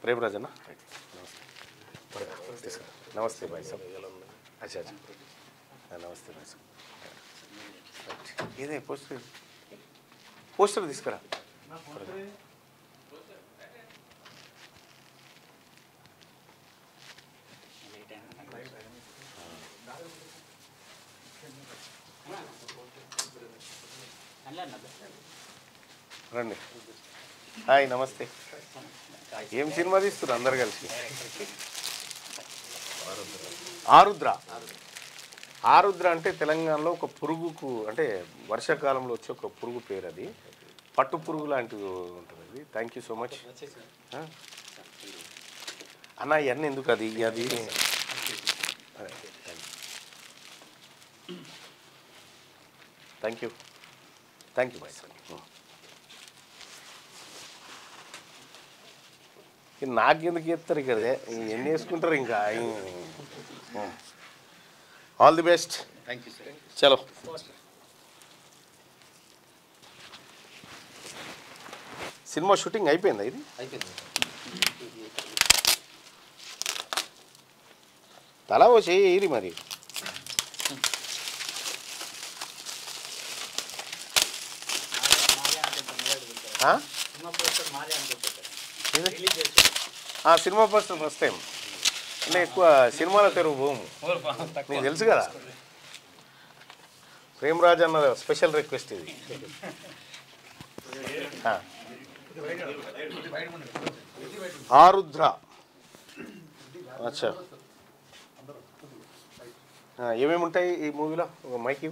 प्रेमराज ना नमस्ते नमस्ते भाई साहब अच्छा अच्छा नमस्ते भाई साहब ये पोस्टर पोस्टर తీసుకురా రండి హాయ్ నమస్తే ఏం సినిమా తీస్తున్నారు అందరు కలిసి ఆరుద్ర ఆరుద్ర అంటే తెలంగాణలో ఒక పురుగుకు అంటే వర్షాకాలంలో వచ్చే ఒక పురుగు పేరు అది పట్టు పురుగు లాంటిది ఉంటుంది అది థ్యాంక్ యూ సో మచ్ అన్న ఇవన్నీ ఎందుకు అది అది థ్యాంక్ యూ బాయ్ సార్ నాకెందుకు చెప్తారు ఇక్కడ ఎన్ని వేసుకుంటారు ఇంకా all the best thank you sir చలో సినిమా షూటింగ్ అయిపోయిందా ఇది అయిపోయింది తలా ఓ చెయ్యి మరి సినిమా పోస్టర్ ఫస్ట్ టైం అంటే ఎక్కువ సినిమాల తెరువు పోము నీకు తెలుసు కదా ప్రేమరాజ్ అన్న స్పెషల్ రిక్వెస్ట్ ఇది ఆరుద్ర అచ్చా ఏమేమి ఉంటాయి ఈ మూవీలో ఒక మైక్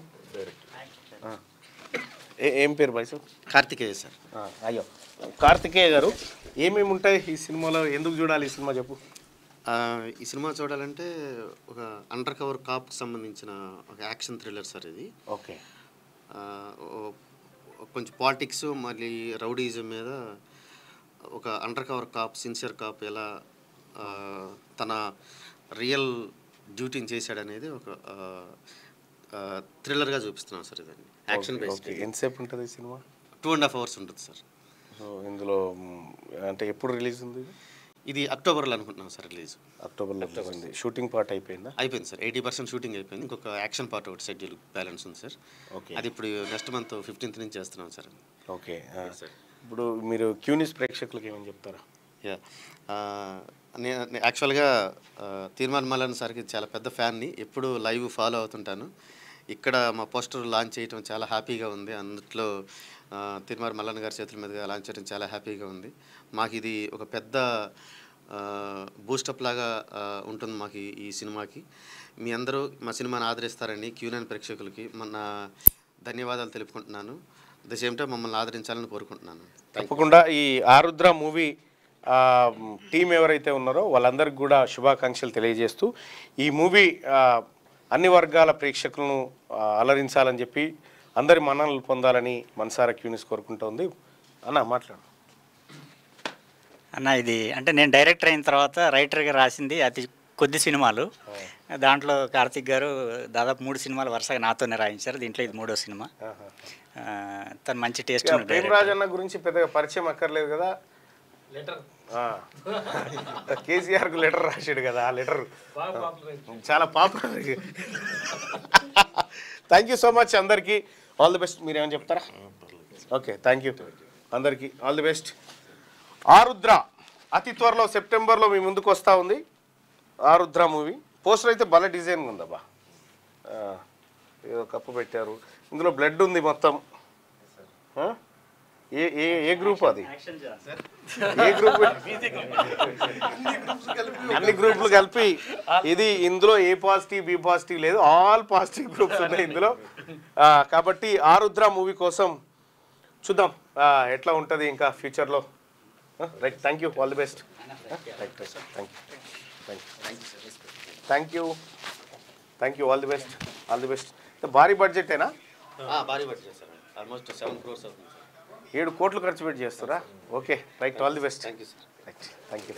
ఏం పేరు బాయ్ సార్ కార్తికేయ సార్ అయ్యో కార్తికేయ గారు ఏమేమి ఉంటాయి ఈ సినిమాలో ఎందుకు చూడాలి ఈ సినిమా చెప్పు ఈ సినిమా చూడాలంటే ఒక అండర్ కవర్ కాప్కి సంబంధించిన ఒక యాక్షన్ థ్రిల్లర్ సార్ ఇది ఓకే కొంచెం పాలిటిక్స్ మళ్ళీ రౌడీజం మీద ఒక under cover cop sincere cop ఎలా తన రియల్ డ్యూటీని చేశాడనేది ఒక థ్రిల్లర్గా చూపిస్తున్నాం సార్ ఇదండి యాక్షన్ బేస్డ్ ఎంతసేపు ఉంటుంది ఈ సినిమా 2.5 hours ఉంటుంది సార్ సో ఇందులో అంటే ఎప్పుడు రిలీజ్ ఉంది ఇది అక్టోబర్లో అనుకుంటున్నాం సార్ రిలీజ్ అక్టోబర్లో షూటింగ్ పార్ట్ అయిపోయిందా అయిపోయింది సార్ 80% షూటింగ్ అయిపోయింది ఇంకొక యాక్షన్ పార్ట్ ఒకటి షెడ్యూల్ బ్యాలెన్స్ ఉంది సార్ ఓకే అది ఇప్పుడు నెక్స్ట్ మంత్ 15th నుంచి చేస్తున్నాం సార్ ఓకే ఇప్పుడు మీరు క్యూనిస్ ప్రేక్షకులకు ఏమని చెప్తారా యా నేను యాక్చువల్గా తీర్మాన్ మల్లన్ సార్కి చాలా పెద్ద ఫ్యాన్ని ఎప్పుడు లైవ్ ఫాలో అవుతుంటాను ఇక్కడ మా పోస్టర్ లాంచ్ చేయడం చాలా హ్యాపీగా ఉంది అందులో తీర్మాన్ మల్లన్ గారి చేతుల మీదుగా లాంచ్ చేయడం చాలా హ్యాపీగా ఉంది మాకు ఇది ఒక పెద్ద బూస్టప్ లాగా ఉంటుంది మాకు ఈ సినిమాకి మీ అందరూ మా సినిమాని ఆదరిస్తారని క్యూనైన్ ప్రేక్షకులకి మన ధన్యవాదాలు తెలుపుకుంటున్నాను ద సేమ్ టైం మమ్మల్ని ఆదరించాలని కోరుకుంటున్నాను తప్పకుండా ఈ ఆరుద్ర మూవీ టీం ఎవరైతే ఉన్నారో వాళ్ళందరికీ కూడా శుభాకాంక్షలు తెలియజేస్తూ ఈ మూవీ అన్ని వర్గాల ప్రేక్షకులను అలరించాలని చెప్పి అందరి మన్ననలు పొందాలని మనసారా క్యూనిస్ కోరుకుంటోంది అన్న మాట్లాడు అన్న ఇది అంటే నేను డైరెక్టర్ అయిన తర్వాత రైటర్గా రాసింది అతి కొద్ది సినిమాలు దాంట్లో కార్తిక్ గారు దాదాపు 3 సినిమాలు వరుసగా నాతోనే రాయించారు దీంట్లో ఇది 3వ సినిమా తను మంచి టేస్ట్ ప్రేమరాజ్ అన్న గురించి పెద్దగా పరిచయం అక్కర్లేదు కదా కేసీఆర్కు లెటర్ రాశాడు కదా ఆ లెటర్ చాలా popular thank you so much అందరికీ ఆల్ ది బెస్ట్ మీరేమని చెప్తారా ఓకే థ్యాంక్ యూ అందరికీ ఆల్ ది బెస్ట్ ఆరుద్ర అతి త్వరలో సెప్టెంబర్లో మీ ముందుకు వస్తూ ఉంది ఆరుద్ర మూవీ పోస్టర్ అయితే భలే డిజైన్గా ఉందబ్బా ఏదో కప్పు పెట్టారు ఇందులో బ్లడ్ ఉంది మొత్తం ఏ గ్రూప్ అది ఏ గ్రూప్ అన్ని గ్రూపులు కలిపి ఇది ఇందులో ఏ పాజిటివ్ బి పాజిటివ్ లేదు ఆల్ పాజిటివ్ గ్రూప్స్ ఉన్నాయి ఇందులో కాబట్టి ఆరుద్ర మూవీ కోసం చూద్దాం ఎట్లా ఉంటుంది ఇంకా ఫ్యూచర్లో right thank you all the best right thank you all the best భారీ బడ్జెటేనా భారీ బడ్జెట్ సార్ ఆల్మోస్ట్ 7 crores అవుతుంది 7 కోట్లు ఖర్చు పెట్టి చేస్తారా okay right all the best thank you sir right thank you